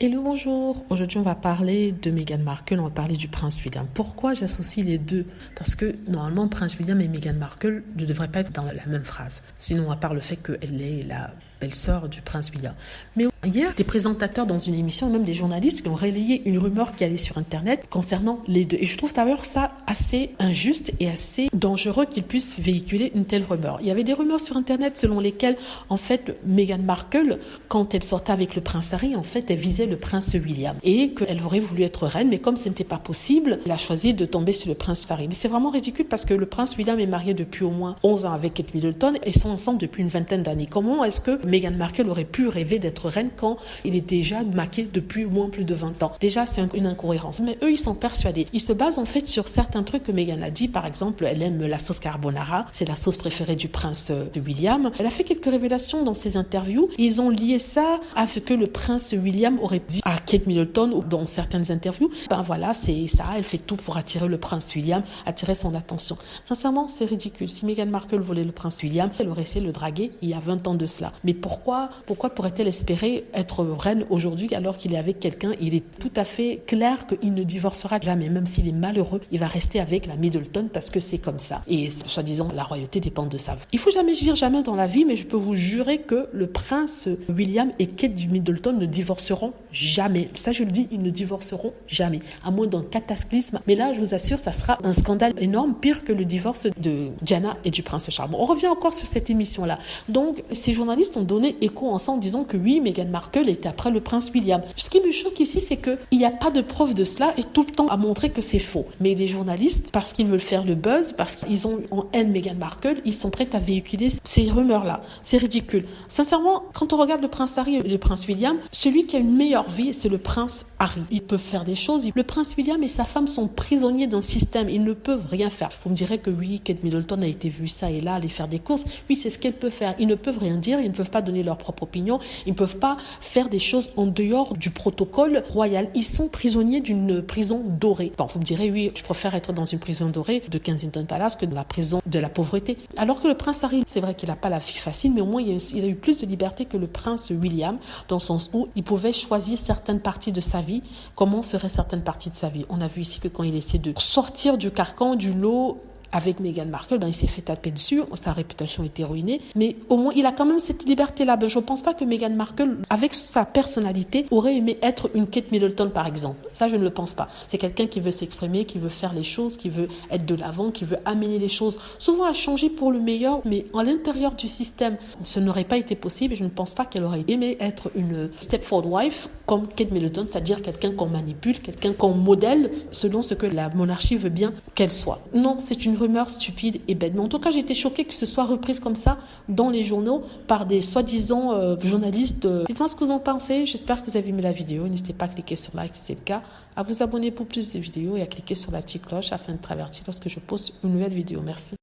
Hello, bonjour. Aujourd'hui, on va parler de Meghan Markle, on va parler du prince William. Pourquoi j'associe les deux? Parce que normalement, prince William et Meghan Markle ne devraient pas être dans la même phrase. Sinon, à part le fait qu'elle est la belle-sœur du prince William. Mais hier, des présentateurs dans une émission, même des journalistes qui ont relayé une rumeur qui allait sur Internet concernant les deux. Et je trouve d'ailleurs ça assez injuste et assez dangereux qu'ils puissent véhiculer une telle rumeur. Il y avait des rumeurs sur Internet selon lesquelles, en fait, Meghan Markle, quand elle sortait avec le prince Harry, en fait, elle visait le prince William. Et qu'elle aurait voulu être reine, mais comme ce n'était pas possible, elle a choisi de tomber sur le prince Harry. Mais c'est vraiment ridicule parce que le prince William est marié depuis au moins 11 ans avec Kate Middleton et sont ensemble depuis une vingtaine d'années. Comment est-ce que Meghan Markle aurait pu rêver d'être reine quand il est déjà maqué depuis au moins plus de 20 ans? Déjà, c'est une incohérence. Mais eux, ils sont persuadés. Ils se basent en fait sur certains trucs que Meghan a dit. Par exemple, elle aime la sauce carbonara. C'est la sauce préférée du prince William. Elle a fait quelques révélations dans ses interviews. Ils ont lié ça à ce que le prince William aurait dit à Kate Middleton ou dans certaines interviews. Ben voilà, c'est ça. Elle fait tout pour attirer le prince William, attirer son attention. Sincèrement, c'est ridicule. Si Meghan Markle voulait le prince William, elle aurait essayé de le draguer il y a 20 ans de cela. Mais pourquoi pourrait-elle espérer être reine aujourd'hui alors qu'il est avec quelqu'un? Il est tout à fait clair qu'il ne divorcera jamais. Même s'il est malheureux, il va rester avec la Middleton parce que c'est comme ça. Et soi-disant, la royauté dépend de ça. Il faut jamais dire jamais dans la vie, mais je peux vous jurer que le prince William et Kate Middleton ne divorceront jamais. Ça, je le dis, ils ne divorceront jamais. À moins d'un cataclysme. Mais là, je vous assure, ça sera un scandale énorme, pire que le divorce de Diana et du prince Charles. Bon, on revient encore sur cette émission-là. Donc, ces journalistes ont donné écho ensemble en disant que oui, Meghan Markle était après le prince William. Ce qui me choque ici, c'est qu'il n'y a pas de preuve de cela et tout le temps à montrer que c'est faux. Mais les journalistes, parce qu'ils veulent faire le buzz, parce qu'ils ont en haine Meghan Markle, ils sont prêts à véhiculer ces rumeurs-là. C'est ridicule. Sincèrement, quand on regarde le prince Harry et le prince William, celui qui a une meilleure vie, c'est le prince Harry. Ils peuvent faire des choses. Le prince William et sa femme sont prisonniers d'un système. Ils ne peuvent rien faire. Vous me direz que oui, Kate Middleton a été vue ça et là, aller faire des courses. Oui, c'est ce qu'elle peut faire. Ils ne peuvent rien dire. Ils ne peuvent pas donner leur propre opinion. Ils ne peuvent pas faire des choses en dehors du protocole royal. Ils sont prisonniers d'une prison dorée. Bon, vous me direz, oui, je préfère être dans une prison dorée de Kensington Palace que dans la prison de la pauvreté. Alors que le prince Harry, c'est vrai qu'il n'a pas la vie facile, mais au moins il a eu plus de liberté que le prince William, dans le sens où il pouvait choisir certaines parties de sa vie, comment seraient certaines parties de sa vie. On a vu ici que quand il essaie de sortir du carcan, du lot, avec Meghan Markle, il s'est fait taper dessus, sa réputation était ruinée, mais au moins il a quand même cette liberté-là. Je ne pense pas que Meghan Markle, avec sa personnalité, aurait aimé être une Kate Middleton par exemple. Ça, je ne le pense pas. C'est quelqu'un qui veut s'exprimer, qui veut faire les choses, qui veut être de l'avant, qui veut amener les choses, souvent à changer pour le meilleur, mais à l'intérieur du système, ce n'aurait pas été possible et je ne pense pas qu'elle aurait aimé être une Stepford wife comme Kate Middleton, c'est-à-dire quelqu'un qu'on manipule, quelqu'un qu'on modèle selon ce que la monarchie veut bien qu'elle soit. Non, c'est une rumeur stupide et bête. Mais en tout cas, j'ai été choquée que ce soit reprise comme ça dans les journaux par des soi-disant journalistes. Dites-moi ce que vous en pensez. J'espère que vous avez aimé la vidéo. N'hésitez pas à cliquer sur like si c'est le cas, à vous abonner pour plus de vidéos et à cliquer sur la petite cloche afin de traverser lorsque je poste une nouvelle vidéo. Merci.